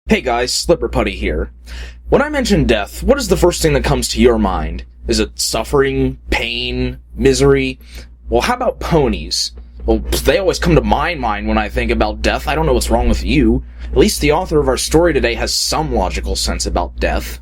Hey guys, SlipperPutty here. When I mention death, what is the first thing that comes to your mind? Is it suffering, pain, misery? Well, how about ponies? Well, they always come to my mind when I think about death. I don't know what's wrong with you. At least the author of our story today has some logical sense about death.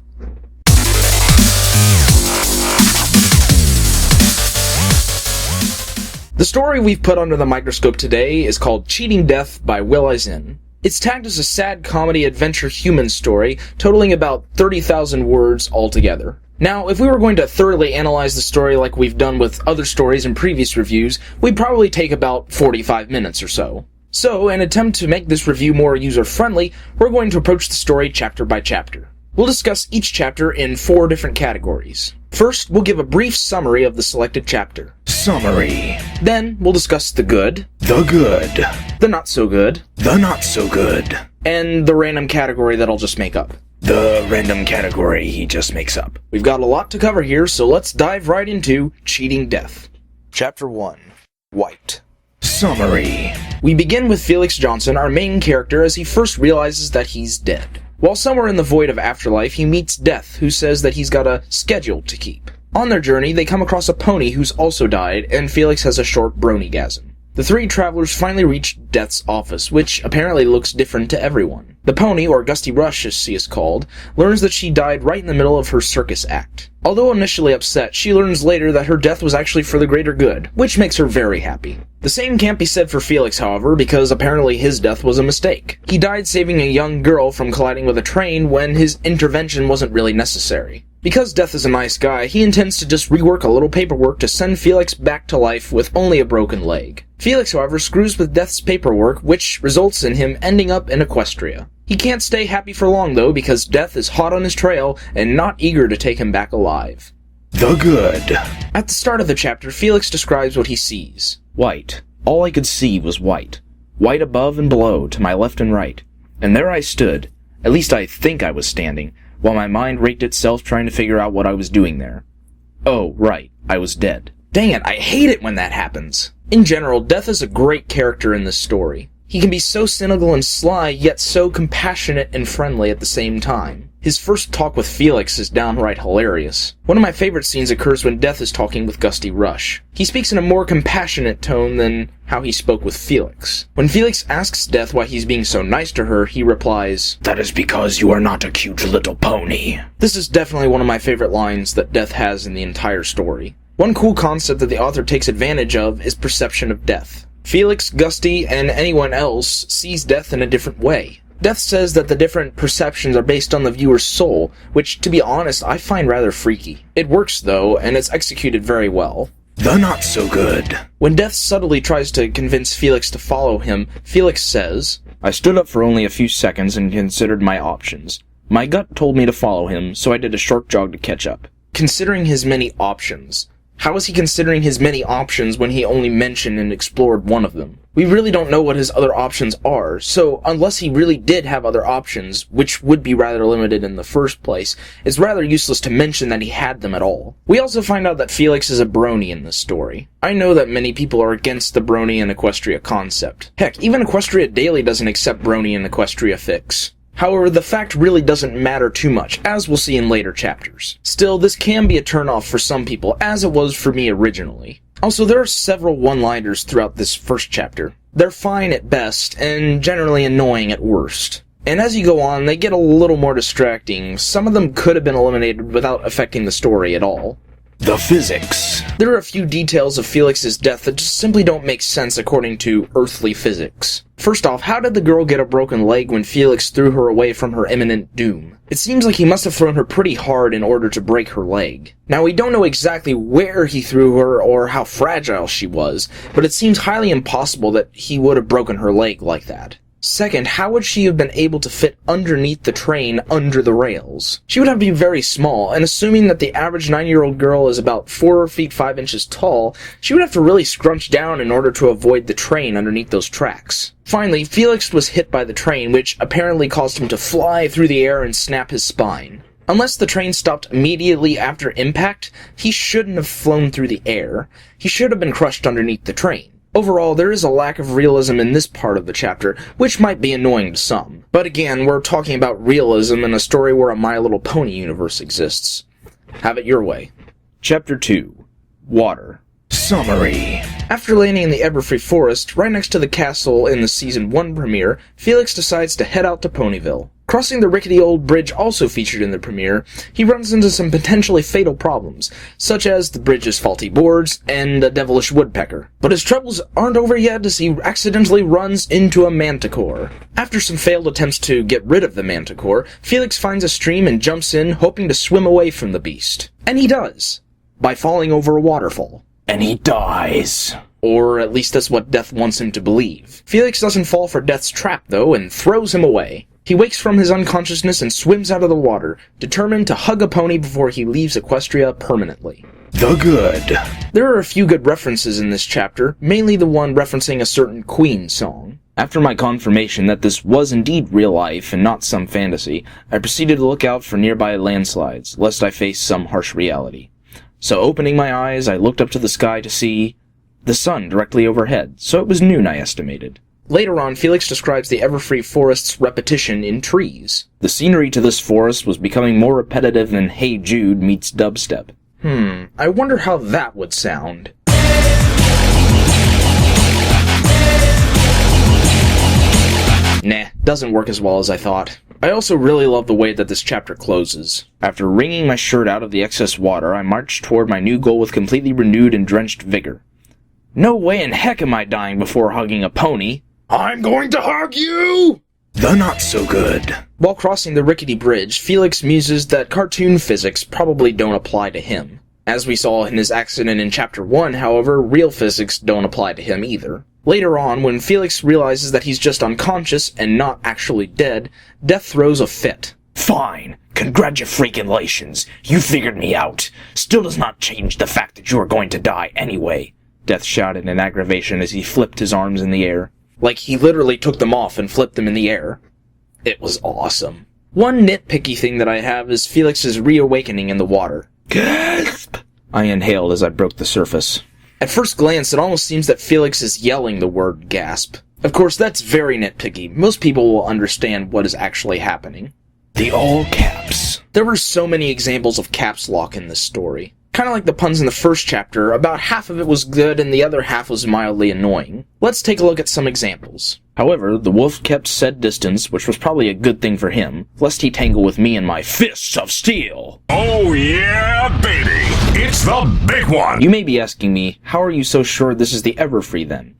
The story we've put under the microscope today is called Cheating Death by Will Eisen. It's tagged as a sad comedy adventure human story, totaling about 30,000 words altogether. Now, if we were going to thoroughly analyze the story like we've done with other stories in previous reviews, we'd probably take about 45 minutes or so. So, in an attempt to make this review more user-friendly, we're going to approach the story chapter by chapter. We'll discuss each chapter in 4 different categories. First, we'll give a brief summary of the selected chapter. Summary. Then, we'll discuss the good, The good. the not-so-good, The not so good. and the random category that I'll just make up. The random category he just makes up. We've got a lot to cover here, so let's dive right into Cheating Death. Chapter 1. White. Summary. We begin with Felix Jackson, our main character, as he first realizes that he's dead. While somewhere in the void of afterlife, he meets Death, who says that he's got a schedule to keep. On their journey, they come across a pony who's also died, and Felix has a short bronygasm. The 3 travelers finally reach Death's office, which apparently looks different to everyone. The pony, or Gusty Rush as she is called, learns that she died right in the middle of her circus act. Although initially upset, she learns later that her death was actually for the greater good, which makes her very happy. The same can't be said for Felix, however, because apparently his death was a mistake. He died saving a young girl from colliding with a train when his intervention wasn't really necessary. Because Death is a nice guy, he intends to just rework a little paperwork to send Felix back to life with only a broken leg. Felix, however, screws with Death's paperwork, which results in him ending up in Equestria. He can't stay happy for long, though, because Death is hot on his trail and not eager to take him back alive. The good. At the start of the chapter, Felix describes what he sees. White. All I could see was white. White above and below, to my left and right. And there I stood. At least I think I was standing, while my mind raked itself trying to figure out what I was doing there. Oh, right. I was dead. Dang it, I hate it when that happens. In general, Death is a great character in this story. He can be so cynical and sly, yet so compassionate and friendly at the same time. His first talk with Felix is downright hilarious. One of my favorite scenes occurs when Death is talking with Gusty Rush. He speaks in a more compassionate tone than how he spoke with Felix. When Felix asks Death why he's being so nice to her, he replies, That is because you are not a cute little pony. This is definitely one of my favorite lines that Death has in the entire story. One cool concept that the author takes advantage of is perception of death. Felix, Gusty, and anyone else sees death in a different way. Death says that the different perceptions are based on the viewer's soul, which, to be honest, I find rather freaky. It works, though, and it's executed very well. The not so good. When Death subtly tries to convince Felix to follow him, Felix says, I stood up for only a few seconds and considered my options. My gut told me to follow him, so I did a short jog to catch up. Considering his many options. How is he considering his many options when he only mentioned and explored one of them? We really don't know what his other options are, so unless he really did have other options, which would be rather limited in the first place, it's rather useless to mention that he had them at all. We also find out that Felix is a brony in this story. I know that many people are against the brony and Equestria concept. Heck, even Equestria Daily doesn't accept brony and Equestria fix. However, the fact really doesn't matter too much, as we'll see in later chapters. Still, this can be a turnoff for some people, as it was for me originally. Also, there are several one-liners throughout this first chapter. They're fine at best, and generally annoying at worst. And as you go on, they get a little more distracting. Some of them could have been eliminated without affecting the story at all. The physics. There are a few details of Felix's death that just simply don't make sense according to earthly physics. First off, how did the girl get a broken leg when Felix threw her away from her imminent doom? It seems like he must have thrown her pretty hard in order to break her leg. Now, we don't know exactly where he threw her or how fragile she was, but it seems highly impossible that he would have broken her leg like that. Second, how would she have been able to fit underneath the train under the rails? She would have to be very small, and assuming that the average 9-year-old girl is about 4 feet 5 inches tall, she would have to really scrunch down in order to avoid the train underneath those tracks. Finally, Felix was hit by the train, which apparently caused him to fly through the air and snap his spine. Unless the train stopped immediately after impact, he shouldn't have flown through the air. He should have been crushed underneath the train. Overall, there is a lack of realism in this part of the chapter, which might be annoying to some. But again, we're talking about realism in a story where a My Little Pony universe exists. Have it your way. Chapter 2. Water. Summary. After landing in the Everfree Forest, right next to the castle in the Season 1 premiere, Felix decides to head out to Ponyville. Crossing the rickety old bridge also featured in the premiere, he runs into some potentially fatal problems, such as the bridge's faulty boards and a devilish woodpecker. But his troubles aren't over yet as he accidentally runs into a manticore. After some failed attempts to get rid of the manticore, Felix finds a stream and jumps in, hoping to swim away from the beast. And he does, by falling over a waterfall. And he dies. Or at least that's what Death wants him to believe. Felix doesn't fall for Death's trap, though, and throws him away. He wakes from his unconsciousness and swims out of the water, determined to hug a pony before he leaves Equestria permanently. The good. There are a few good references in this chapter, mainly the one referencing a certain Queen song. After my confirmation that this was indeed real life and not some fantasy, I proceeded to look out for nearby landslides, lest I face some harsh reality. So opening my eyes, I looked up to the sky to see the sun directly overhead, so it was noon, I estimated. Later on, Felix describes the Everfree Forest's repetition in trees. The scenery to this forest was becoming more repetitive than Hey Jude meets dubstep. I wonder how that would sound. Nah, doesn't work as well as I thought. I also really love the way that this chapter closes. After wringing my shirt out of the excess water, I marched toward my new goal with completely renewed and drenched vigor. No way in heck am I dying before hugging a pony. I'm going to hug you! The not so good. While crossing the rickety bridge, Felix muses that cartoon physics probably don't apply to him. As we saw in his accident in Chapter 1, however, real physics don't apply to him either. Later on, when Felix realizes that he's just unconscious and not actually dead, Death throws a fit. Fine. Congratulations. You figured me out. Still does not change the fact that you are going to die anyway. Death shouted in aggravation as he flipped his arms in the air. Like he literally took them off and flipped them in the air. It was awesome. One nitpicky thing that I have is Felix's reawakening in the water. Gasp! I inhaled as I broke the surface. At first glance, it almost seems that Felix is yelling the word gasp. Of course, that's very nitpicky. Most people will understand what is actually happening. The all caps. There were so many examples of caps lock in this story. Kind of like the puns in the first chapter, about half of it was good and the other half was mildly annoying. Let's take a look at some examples. However, the wolf kept said distance, which was probably a good thing for him, lest he tangle with me and my fists of steel. Oh yeah, baby! It's the big one! You may be asking me, how are you so sure this is the Everfree then?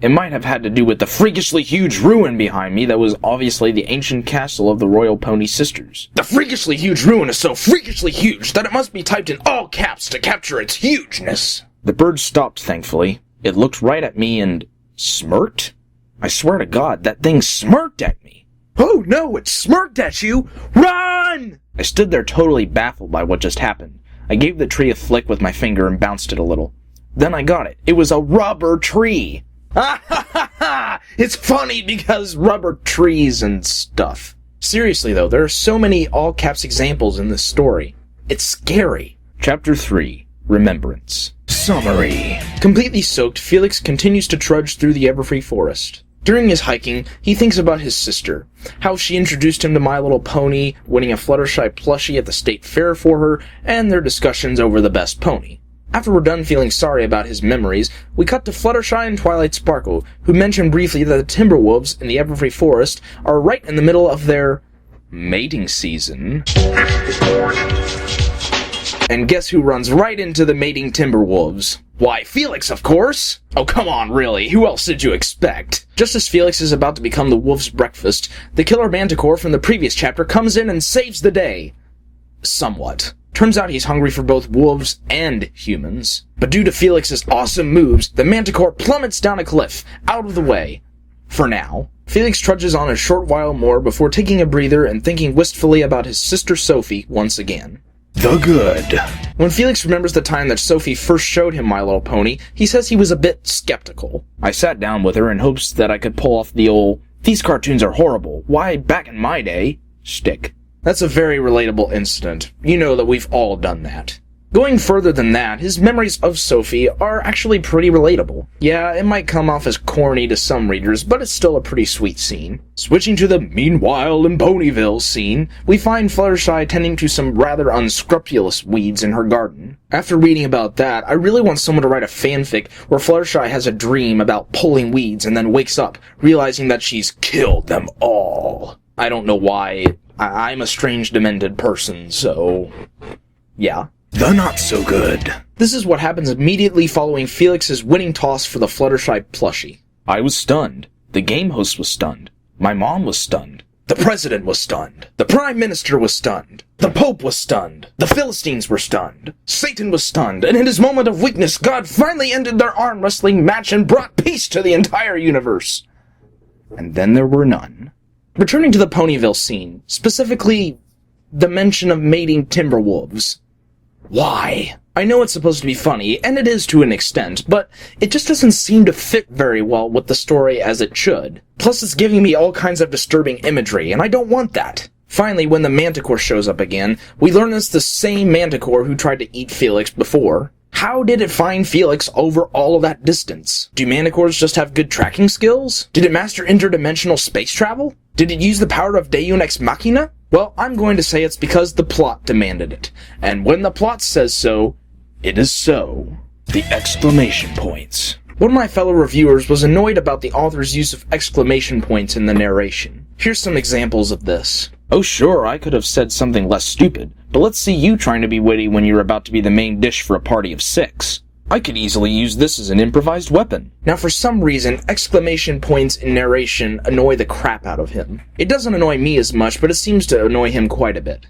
It might have had to do with the freakishly huge ruin behind me that was obviously the ancient castle of the Royal Pony Sisters. The freakishly huge ruin is so freakishly huge that it must be typed in all caps to capture its hugeness. The bird stopped, thankfully. It looked right at me and smirked? I swear to God, that thing smirked at me. Oh no, it smirked at you! Run! I stood there totally baffled by what just happened. I gave the tree a flick with my finger and bounced it a little. Then I got it. It was a rubber tree! Ha ha ha ha! It's funny because rubber trees and stuff. Seriously though, there are so many all-caps examples in this story. It's scary. Chapter 3. Remembrance. Summary. Completely soaked, Felix continues to trudge through the Everfree Forest. During his hiking, he thinks about his sister, how she introduced him to My Little Pony, winning a Fluttershy plushie at the state fair for her, and their discussions over the best pony. After we're done feeling sorry about his memories, we cut to Fluttershy and Twilight Sparkle, who mention briefly that the Timberwolves in the Everfree Forest are right in the middle of their mating season. And guess who runs right into the mating Timberwolves? Why, Felix, of course! Oh, come on, really, who else did you expect? Just as Felix is about to become the wolf's breakfast, the killer manticore from the previous chapter comes in and saves the day. Somewhat. Turns out he's hungry for both wolves and humans. But due to Felix's awesome moves, the manticore plummets down a cliff, out of the way. For now. Felix trudges on a short while more before taking a breather and thinking wistfully about his sister Sophie once again. The good. When Felix remembers the time that Sophie first showed him My Little Pony, he says he was a bit skeptical. I sat down with her in hopes that I could pull off the old, "These cartoons are horrible, why, back in my day," shtick. That's a very relatable incident. You know that we've all done that. Going further than that, his memories of Sophie are actually pretty relatable. Yeah, it might come off as corny to some readers, but it's still a pretty sweet scene. Switching to the Meanwhile in Ponyville scene, we find Fluttershy tending to some rather unscrupulous weeds in her garden. After reading about that, I really want someone to write a fanfic where Fluttershy has a dream about pulling weeds and then wakes up, realizing that she's killed them all. I don't know why. I'm a strange demented person, so... yeah. The not so good. This is what happens immediately following Felix's winning toss for the Fluttershy plushie. I was stunned. The game host was stunned. My mom was stunned. The president was stunned. The prime minister was stunned. The pope was stunned. The Philistines were stunned. Satan was stunned, and in his moment of weakness, God finally ended their arm wrestling match and brought peace to the entire universe. And then there were none. Returning to the Ponyville scene, specifically the mention of mating Timberwolves. Why? I know it's supposed to be funny, and it is to an extent, but it just doesn't seem to fit very well with the story as it should. Plus, it's giving me all kinds of disturbing imagery, and I don't want that. Finally, when the Manticore shows up again, we learn it's the same Manticore who tried to eat Felix before. How did it find Felix over all of that distance? Do Manticores just have good tracking skills? Did it master interdimensional space travel? Did it use the power of Deus Ex Machina? Well, I'm going to say it's because the plot demanded it. And when the plot says so, it is so. The exclamation points. One of my fellow reviewers was annoyed about the author's use of exclamation points in the narration. Here's some examples of this. Oh sure, I could have said something less stupid, but let's see you trying to be witty when you're about to be the main dish for a party of 6. I could easily use this as an improvised weapon. Now for some reason, exclamation points in narration annoy the crap out of him. It doesn't annoy me as much, but it seems to annoy him quite a bit.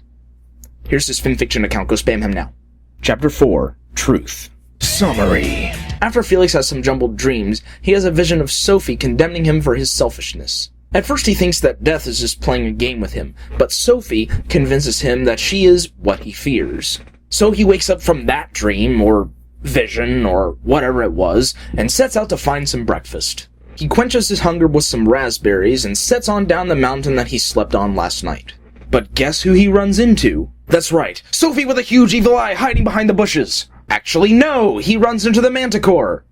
Here's his fanfiction account, go spam him now. Chapter 4, Truth. Summary. After Felix has some jumbled dreams, he has a vision of Sophie condemning him for his selfishness. At first he thinks that Death is just playing a game with him, but Sophie convinces him that she is what he fears. So he wakes up from that dream, or vision, or whatever it was, and sets out to find some breakfast. He quenches his hunger with some raspberries and sets on down the mountain that he slept on last night. But guess who he runs into? That's right, Sophie with a huge evil eye hiding behind the bushes. Actually, no, he runs into the Manticore.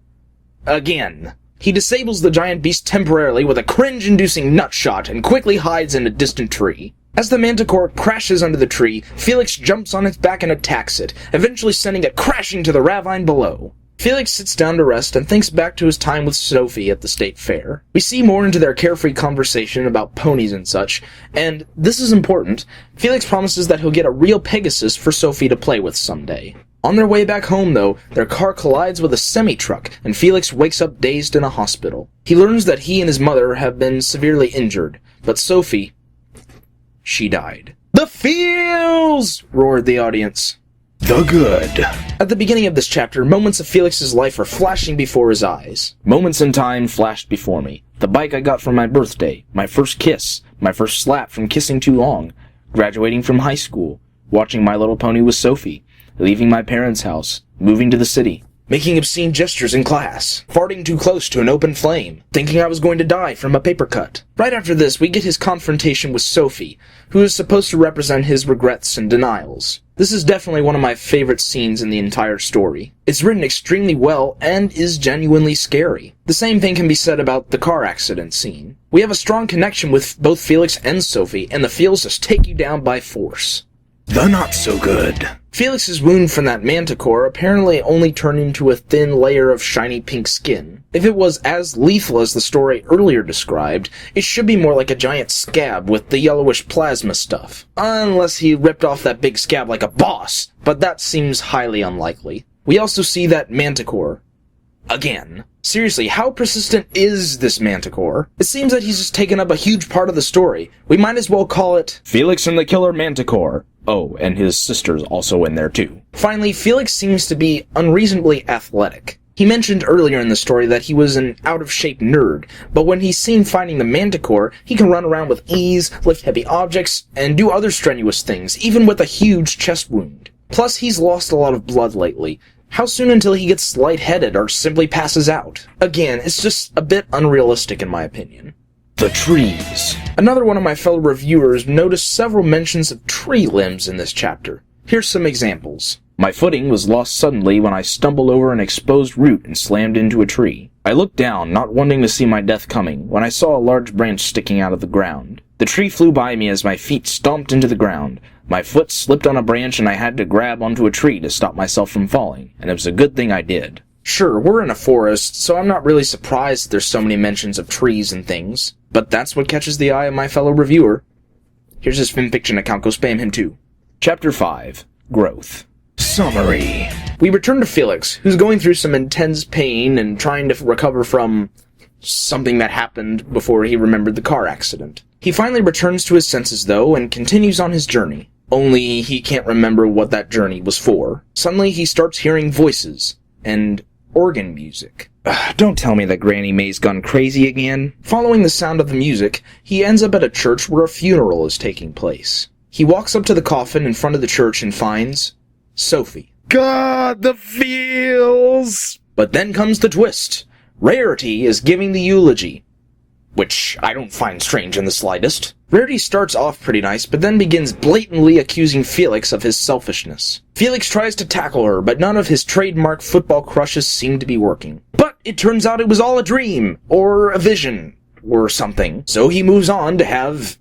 Again. He disables the giant beast temporarily with a cringe-inducing nutshot and quickly hides in a distant tree. As the Manticore crashes under the tree, Felix jumps on its back and attacks it, eventually sending it crashing to the ravine below. Felix sits down to rest and thinks back to his time with Sophie at the state fair. We see more into their carefree conversation about ponies and such, and this is important, Felix promises that he'll get a real Pegasus for Sophie to play with someday. On their way back home, though, their car collides with a semi-truck, and Felix wakes up dazed in a hospital. He learns that he and his mother have been severely injured, but Sophie, she died. The feels! Roared the audience. The good. At the beginning of this chapter, moments of Felix's life are flashing before his eyes. Moments in time flashed before me. The bike I got for my birthday, my first kiss, my first slap from kissing too long, graduating from high school, watching My Little Pony with Sophie, leaving my parents' house, moving to the city, making obscene gestures in class, farting too close to an open flame, thinking I was going to die from a paper cut. Right after this, we get his confrontation with Sophie, who is supposed to represent his regrets and denials. This is definitely one of my favorite scenes in the entire story. It's written extremely well and is genuinely scary. The same thing can be said about the car accident scene. We have a strong connection with both Felix and Sophie, and the feels just take you down by force. The not so good. Felix's wound from that Manticore apparently only turned into a thin layer of shiny pink skin. If it was as lethal as the story earlier described, it should be more like a giant scab with the yellowish plasma stuff. Unless he ripped off that big scab like a boss, but that seems highly unlikely. We also see that Manticore. Again. Seriously, how persistent is this Manticore? It seems that he's just taken up a huge part of the story. We might as well call it Felix and the Killer Manticore. Oh, and his sister's also in there too. Finally, Felix seems to be unreasonably athletic. He mentioned earlier in the story that he was an out-of-shape nerd, but when he's seen fighting the Manticore, he can run around with ease, lift heavy objects, and do other strenuous things, even with a huge chest wound. Plus, he's lost a lot of blood lately. How soon until he gets lightheaded or simply passes out? Again, it's just a bit unrealistic in my opinion. The trees. Another one of my fellow reviewers noticed several mentions of tree limbs in this chapter. Here's some examples. My footing was lost suddenly when I stumbled over an exposed root and slammed into a tree. I looked down, not wanting to see my death coming, when I saw a large branch sticking out of the ground. The tree flew by me as my feet stomped into the ground. My foot slipped on a branch and I had to grab onto a tree to stop myself from falling, and it was a good thing I did. Sure, we're in a forest, so I'm not really surprised that there's so many mentions of trees and things, but that's what catches the eye of my fellow reviewer. Here's his fanfiction account, go spam him too. Chapter 5. Growth. Summary. We return to Felix, who's going through some intense pain and trying to recover from something that happened before he remembered the car accident. He finally returns to his senses, though, and continues on his journey. Only he can't remember what that journey was for. Suddenly he starts hearing voices and organ music. Don't tell me that Granny May's gone crazy again. Following the sound of the music, he ends up at a church where a funeral is taking place. He walks up to the coffin in front of the church and finds Sophie. God, the feels! But then comes the twist. Rarity is giving the eulogy, which I don't find strange in the slightest. Rarity starts off pretty nice, but then begins blatantly accusing Felix of his selfishness. Felix tries to tackle her, but none of his trademark football crushes seem to be working. But it turns out it was all a dream, or a vision, or something. So he moves on to have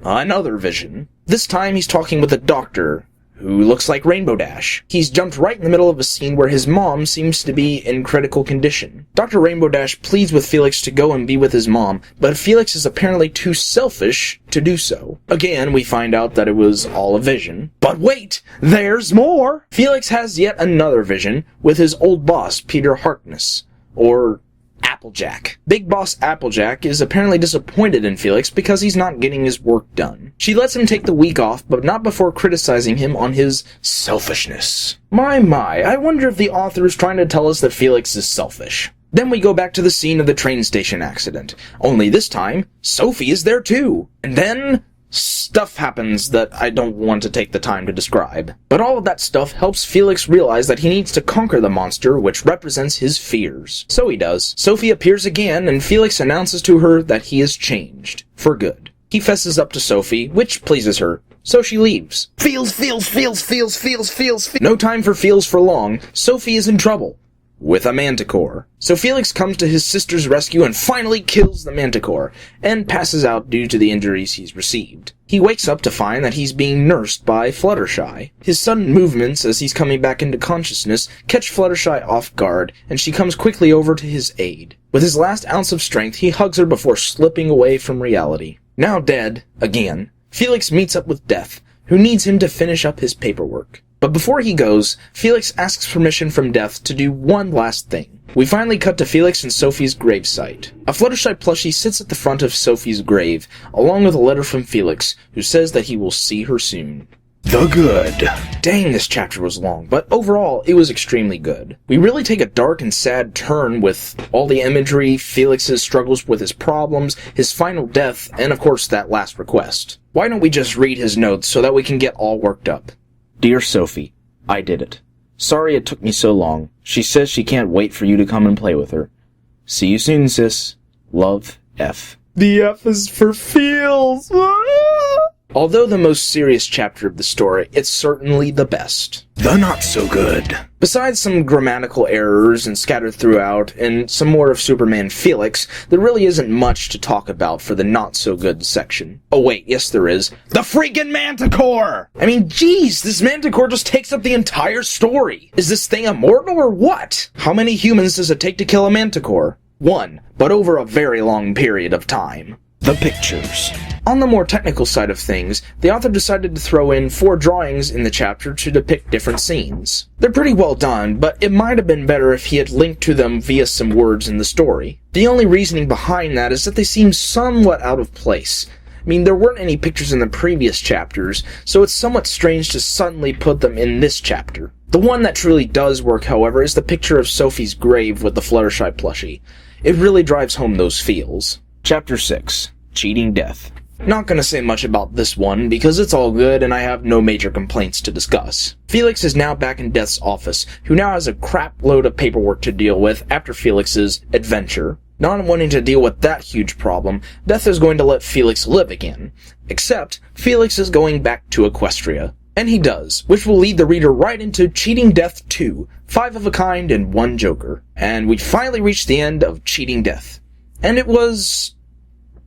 another vision. This time he's talking with a doctor, who looks like Rainbow Dash. He's jumped right in the middle of a scene where his mom seems to be in critical condition. Dr. Rainbow Dash pleads with Felix to go and be with his mom, but Felix is apparently too selfish to do so. Again, we find out that it was all a vision. But wait! There's more! Felix has yet another vision with his old boss, Peter Harkness, or Applejack. Big Boss Applejack is apparently disappointed in Felix because he's not getting his work done. She lets him take the week off, but not before criticizing him on his selfishness. My, I wonder if the author is trying to tell us that Felix is selfish. Then we go back to the scene of the train station accident. Only this time, Sophie is there too. And then stuff happens that I don't want to take the time to describe. But all of that stuff helps Felix realize that he needs to conquer the monster, which represents his fears. So he does. Sophie appears again, and Felix announces to her that he has changed. For good. He fesses up to Sophie, which pleases her. So she leaves. Feels. No time for feels for long. Sophie is in trouble. With a manticore. So Felix comes to his sister's rescue and finally kills the manticore, and passes out due to the injuries he's received. He wakes up to find that he's being nursed by Fluttershy. His sudden movements as he's coming back into consciousness catch Fluttershy off guard, and she comes quickly over to his aid. With his last ounce of strength, he hugs her before slipping away from reality. Now dead, again, Felix meets up with Death, who needs him to finish up his paperwork. But before he goes, Felix asks permission from Death to do one last thing. We finally cut to Felix and Sophie's gravesite. A Fluttershy plushie sits at the front of Sophie's grave, along with a letter from Felix, who says that he will see her soon. The good. Dang, this chapter was long, but overall, it was extremely good. We really take a dark and sad turn with all the imagery, Felix's struggles with his problems, his final death, and of course that last request. Why don't we just read his notes so that we can get all worked up? Dear Sophie, I did it. Sorry it took me so long. She says she can't wait for you to come and play with her. See you soon, sis. Love, F. The F is for feels. Although the most serious chapter of the story, it's certainly the best. The not-so-good. Besides some grammatical errors and scattered throughout, and some more of Superman Felix, there really isn't much to talk about for the not-so-good section. Oh wait, yes there is. The freaking Manticore! I mean, geez, this Manticore just takes up the entire story. Is this thing immortal or what? How many humans does it take to kill a Manticore? One, but over a very long period of time. The pictures. On the more technical side of things, the author decided to throw in 4 drawings in the chapter to depict different scenes. They're pretty well done, but it might have been better if he had linked to them via some words in the story. The only reasoning behind that is that they seem somewhat out of place. I mean, there weren't any pictures in the previous chapters, so it's somewhat strange to suddenly put them in this chapter. The one that truly does work, however, is the picture of Sophie's grave with the Fluttershy plushie. It really drives home those feels. Chapter 6. Cheating Death. Not gonna say much about this one, because it's all good and I have no major complaints to discuss. Felix is now back in Death's office, who now has a crap load of paperwork to deal with after Felix's adventure. Not wanting to deal with that huge problem, Death is going to let Felix live again. Except, Felix is going back to Equestria. And he does, which will lead the reader right into Cheating Death 2, 5 of a kind and 1 Joker. And we finally reached the end of Cheating Death. And it was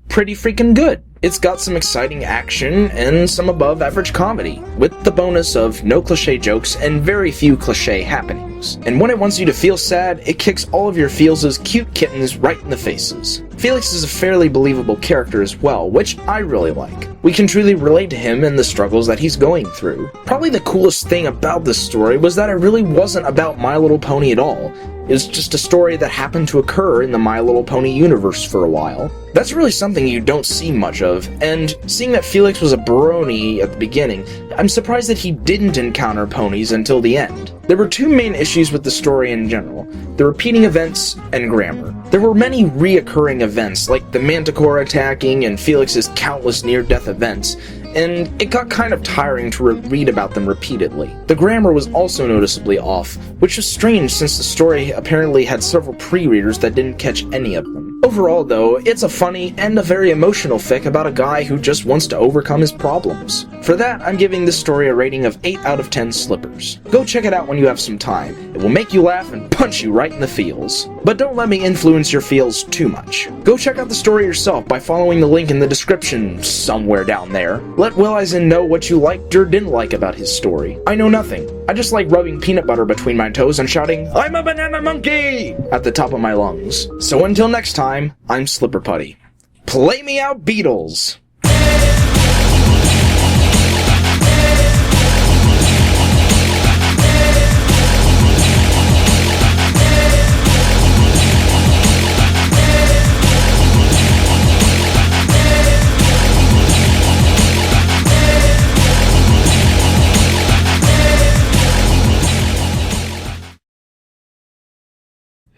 pretty freaking good. It's got some exciting action and some above average comedy, with the bonus of no cliche jokes and very few cliche happenings. And when it wants you to feel sad, it kicks all of your feels as cute kittens right in the faces. Felix is a fairly believable character as well, which I really like. We can truly relate to him and the struggles that he's going through. Probably the coolest thing about this story was that it really wasn't about My Little Pony at all. It was just a story that happened to occur in the My Little Pony universe for a while. That's really something you don't see much of, and seeing that Felix was a brony at the beginning, I'm surprised that he didn't encounter ponies until the end. There were 2 main issues with the story in general: the repeating events and grammar. There were many reoccurring events, like the Manticore attacking and Felix's countless near-death events, and it got kind of tiring to read about them repeatedly. The grammar was also noticeably off, which was strange since the story apparently had several pre-readers that didn't catch any of them. Overall, though, it's a funny and a very emotional fic about a guy who just wants to overcome his problems. For that, I'm giving this story a rating of 8 out of 10 slippers. Go check it out when you have some time. It will make you laugh and punch you right in the feels. But don't let me influence your feels too much. Go check out the story yourself by following the link in the description somewhere down there. Let Will Eisen know what you liked or didn't like about his story. I know nothing. I just like rubbing peanut butter between my toes and shouting, "I'm a banana monkey!" at the top of my lungs. So until next time, I'm SlipperPutty. Play me out, Beatles!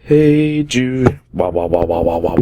Hey Jude. Wah wah wah wah wah wah.